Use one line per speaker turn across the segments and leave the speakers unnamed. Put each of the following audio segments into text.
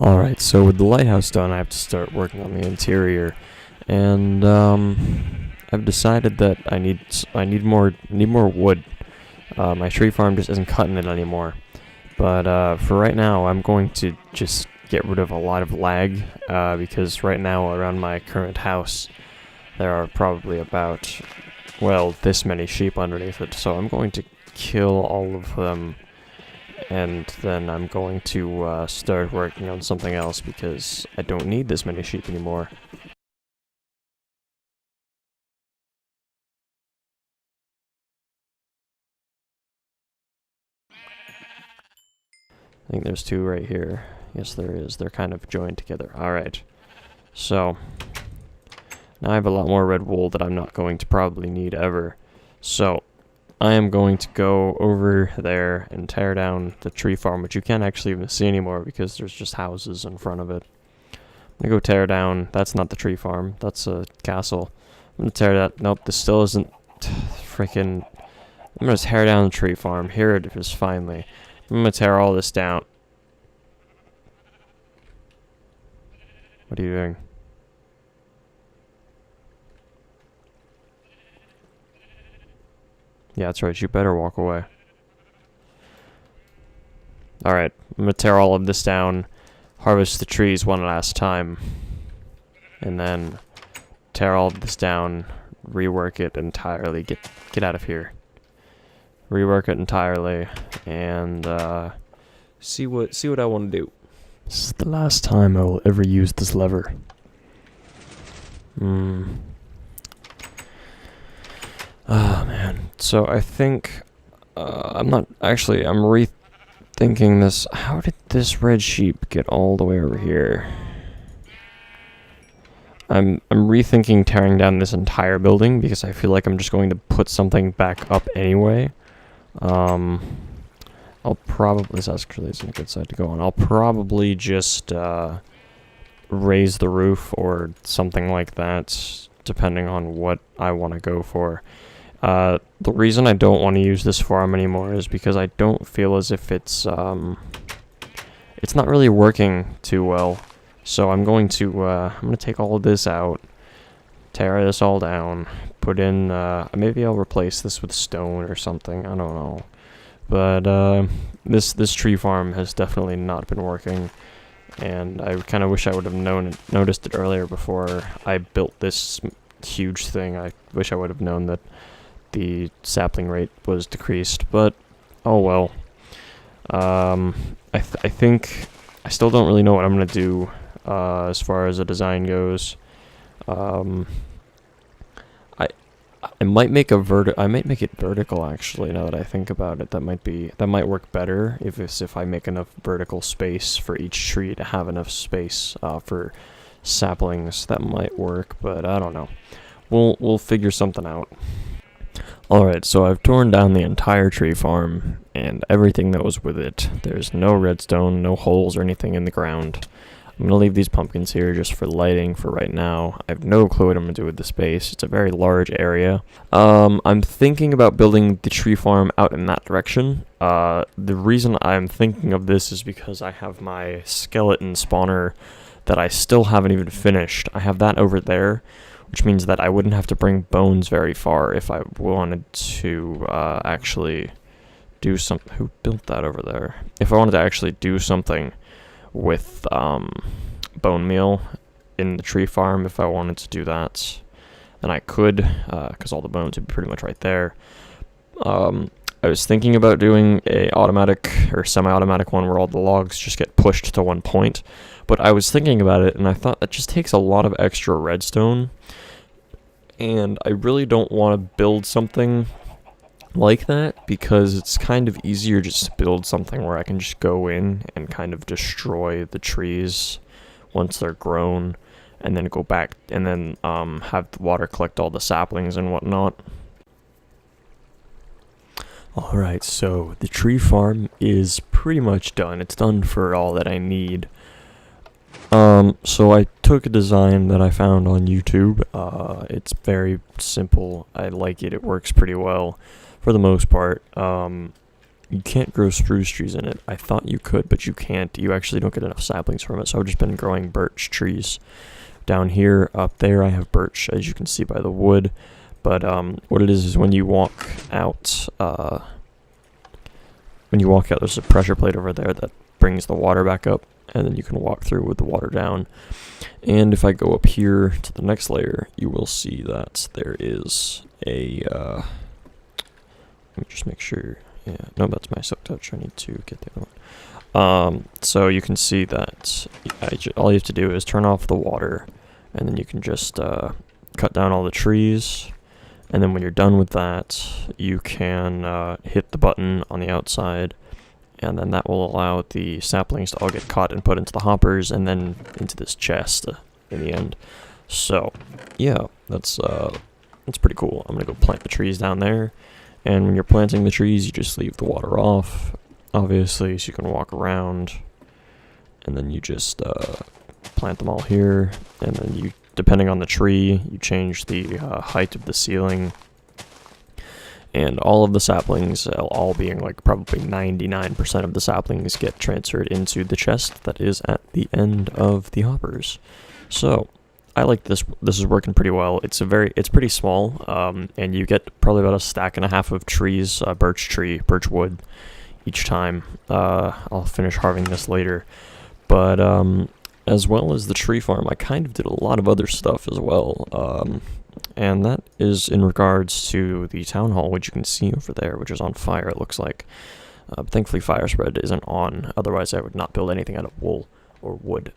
Alright, so with the lighthouse done, I have to start working on the interior. And, I've decided that I need more wood. My tree farm just isn't cutting it anymore. But, for right now, I'm going to just get rid of a lot of lag, because right now, around my current house, there are probably about, well, this many sheep underneath it. So I'm going to kill all of them, and then I'm going to start working on something else because I don't need this many sheep anymore. I think there's two right here. Yes, there is. They're kind of joined together. Alright. So, now I have a lot more red wool that I'm not going to probably need ever. So, I am going to go over there and tear down the tree farm, which you can't actually even see anymore because there's just houses in front of it. I'm gonna go tear down. That's not the tree farm. That's a castle. I'm gonna tear that. Nope, this still isn't freaking. I'm gonna tear down the tree farm. Here it is finally. I'm gonna tear all this down. What are you doing? Yeah, that's right. You better walk away. Alright, I'm gonna tear all of this down. Harvest the trees one last time. And then tear all of this down. Rework it entirely. Get out of here. Rework it entirely. And see what I want to do. This is the last time I will ever use this lever. Ah, man. So I think I'm rethinking this. How did this red sheep get all the way over here? I'm rethinking tearing down this entire building because I feel like I'm just going to put something back up anyway. I'll probably, this actually isn't a good side to go on. I'll probably just raise the roof or something like that, depending on what I want to go for. The reason I don't want to use this farm anymore is because I don't feel as if it's not really working too well. So I'm going to take all of this out, tear this all down, put in, maybe I'll replace this with stone or something, I don't know. But, this tree farm has definitely not been working, and I kind of wish I would have noticed it earlier before I built this huge thing. I wish I would have known that the sapling rate was decreased, but oh well. I think I still don't really know what I'm gonna do as far as the design goes. I might make it vertical actually. Now that I think about it, that might work better if I make enough vertical space for each tree to have enough space for saplings. That might work, but I don't know. We'll figure something out. Alright, so I've torn down the entire tree farm and everything that was with it. There's no redstone, no holes or anything in the ground. I'm gonna leave these pumpkins here just for lighting for right now. I have no clue what I'm gonna do with the space. It's a very large area. I'm thinking about building the tree farm out in that direction. The reason I'm thinking of this is because I have my skeleton spawner that I still haven't even finished. I have that over there, which means that I wouldn't have to bring bones very far if I wanted to actually do something. Who built that over there? If I wanted to actually do something with bone meal in the tree farm, if I wanted to do that, then I could, because all the bones would be pretty much right there. I was thinking about doing a automatic or semi-automatic one where all the logs just get pushed to one point, but I was thinking about it and I thought that just takes a lot of extra redstone, and I really don't want to build something like that because it's kind of easier just to build something where I can just go in and kind of destroy the trees once they're grown and then go back and then have the water collect all the saplings and whatnot. Alright, so the tree farm is pretty much done. It's done for all that I need. So I took a design that I found on YouTube. It's very simple. I like it. It works pretty well for the most part. You can't grow spruce trees in it. I thought you could, but you can't. You actually don't get enough saplings from it, so I've just been growing birch trees. Down here, up there, I have birch, as you can see by the wood. But what it is when you walk out, there's a pressure plate over there that brings the water back up, and then you can walk through with the water down. And if I go up here to the next layer, you will see that there is a, let me just make sure, yeah, no, that's my silk touch, I need to get the other one. So you can see that all you have to do is turn off the water, and then you can just cut down all the trees, and then when you're done with that, you can hit the button on the outside, and then that will allow the saplings to all get caught and put into the hoppers, and then into this chest in the end. So, yeah, that's pretty cool. I'm gonna go plant the trees down there, and when you're planting the trees, you just leave the water off, obviously, so you can walk around, and then you just plant them all here, and then you, depending on the tree, you change the height of the ceiling. And all of the saplings, all being like probably 99% of the saplings, get transferred into the chest that is at the end of the hoppers. So I like this. This is working pretty well. It's pretty small, and you get probably about a stack and a half of trees, birch wood, each time. I'll finish harvesting this later, but as well as the tree farm, I kind of did a lot of other stuff as well. And that is in regards to the town hall, which you can see over there, which is on fire, it looks like. Thankfully, fire spread isn't on, otherwise I would not build anything out of wool or wood.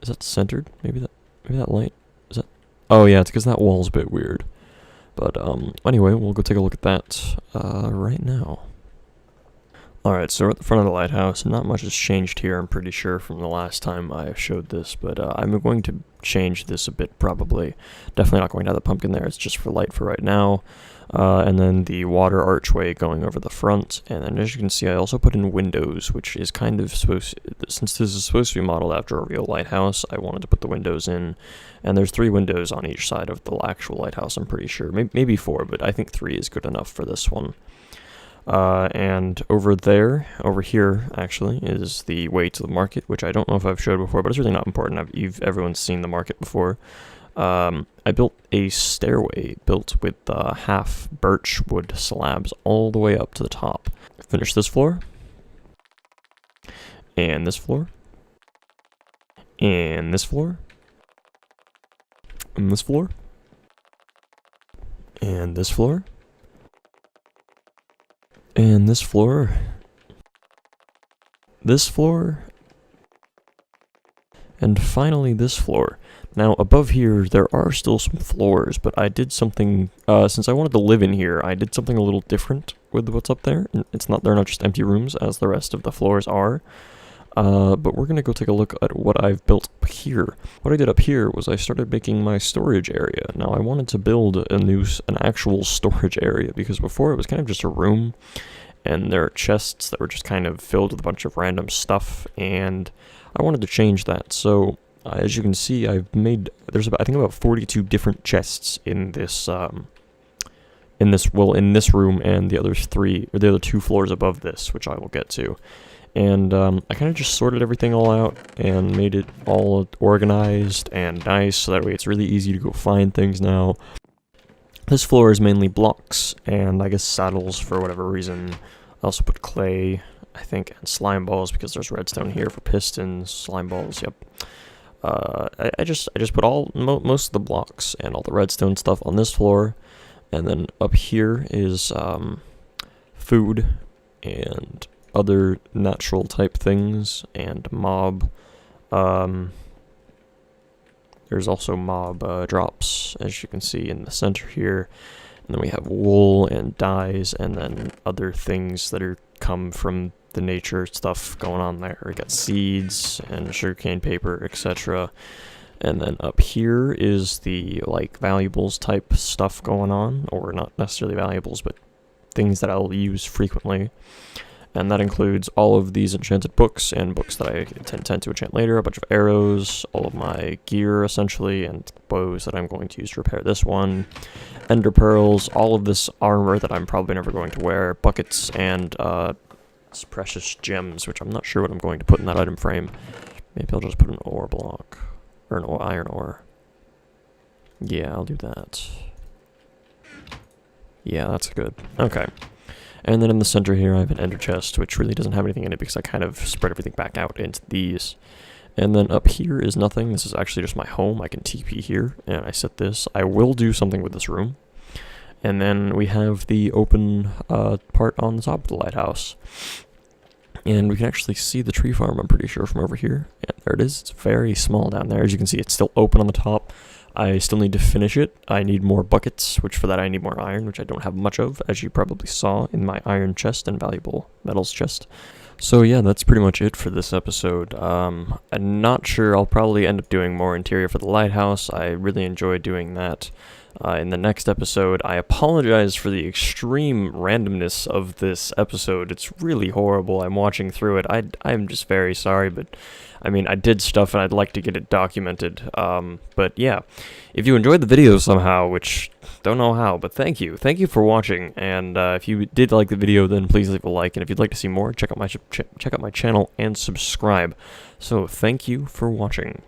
Is that centered? Maybe that light? Is that? Oh yeah, it's because that wall's a bit weird. But anyway, we'll go take a look at that right now. Alright, so we're at the front of the lighthouse. Not much has changed here, I'm pretty sure, from the last time I showed this, but I'm going to change this a bit, probably. Definitely not going to have the pumpkin there, it's just for light for right now. And then the water archway going over the front, and then as you can see, I also put in windows, which is kind of supposed to, since this is supposed to be modeled after a real lighthouse, I wanted to put the windows in, and there's 3 windows on each side of the actual lighthouse, I'm pretty sure. Maybe 4, but I think 3 is good enough for this one. And over here, actually, is the way to the market, which I don't know if I've showed before, but it's really not important. Everyone's seen the market before. I built a stairway built with half birch wood slabs all the way up to the top. Finish this floor, and this floor, and this floor, and this floor, and this floor. And this floor, and finally this floor. Now above here there are still some floors, but I did something, since I wanted to live in here, I did something a little different with what's up there. They're not just empty rooms as the rest of the floors are. But we're gonna go take a look at what I've built up here. What I did up here was I started making my storage area. Now I wanted to build an actual storage area, because before it was kind of just a room, and there are chests that were just kind of filled with a bunch of random stuff, and I wanted to change that. So as you can see, there's about 42 different chests in this in this room, and the other 2 floors above this, which I will get to. And I kind of just sorted everything all out and made it all organized and nice, so that way it's really easy to go find things now. This floor is mainly blocks and I guess saddles for whatever reason. I also put clay, I think, and slime balls, because there's redstone here for pistons, slime balls, yep. I just put most of the blocks and all the redstone stuff on this floor, and then up here is food and other natural type things, and mob. There's also mob drops, as you can see in the center here. And then we have wool and dyes, and then other things that come from the nature stuff going on there. We got seeds and sugarcane paper, etc. And then up here is the valuables type stuff going on, or not necessarily valuables, but things that I'll use frequently. And that includes all of these enchanted books and books that I intend to enchant later, a bunch of arrows, all of my gear essentially, and bows that I'm going to use to repair this one, ender pearls, all of this armor that I'm probably never going to wear, buckets, and It's precious gems, which I'm not sure what I'm going to put in that item frame. Maybe I'll just put an ore block. Or an iron ore. Yeah, I'll do that. Yeah, that's good. Okay. And then in the center here, I have an ender chest, which really doesn't have anything in it because I kind of spread everything back out into these. And then up here is nothing. This is actually just my home. I can TP here, and I set this. I will do something with this room. And then we have the open part on the top of the lighthouse. And we can actually see the tree farm, I'm pretty sure, from over here. Yeah, there it is. It's very small down there. As you can see, it's still open on the top. I still need to finish it. I need more buckets, which for that I need more iron, which I don't have much of, as you probably saw in my iron chest and valuable metals chest. So yeah, that's pretty much it for this episode. I'm not sure. I'll probably end up doing more interior for the lighthouse. I really enjoyed doing that. In the next episode, I apologize for the extreme randomness of this episode. It's really horrible. I'm watching through it. I'm just very sorry, but I mean, I did stuff and I'd like to get it documented. But yeah, if you enjoyed the video somehow, which don't know how, but thank you. Thank you for watching. And if you did like the video, then please leave a like. And if you'd like to see more, check out my channel and subscribe. So thank you for watching.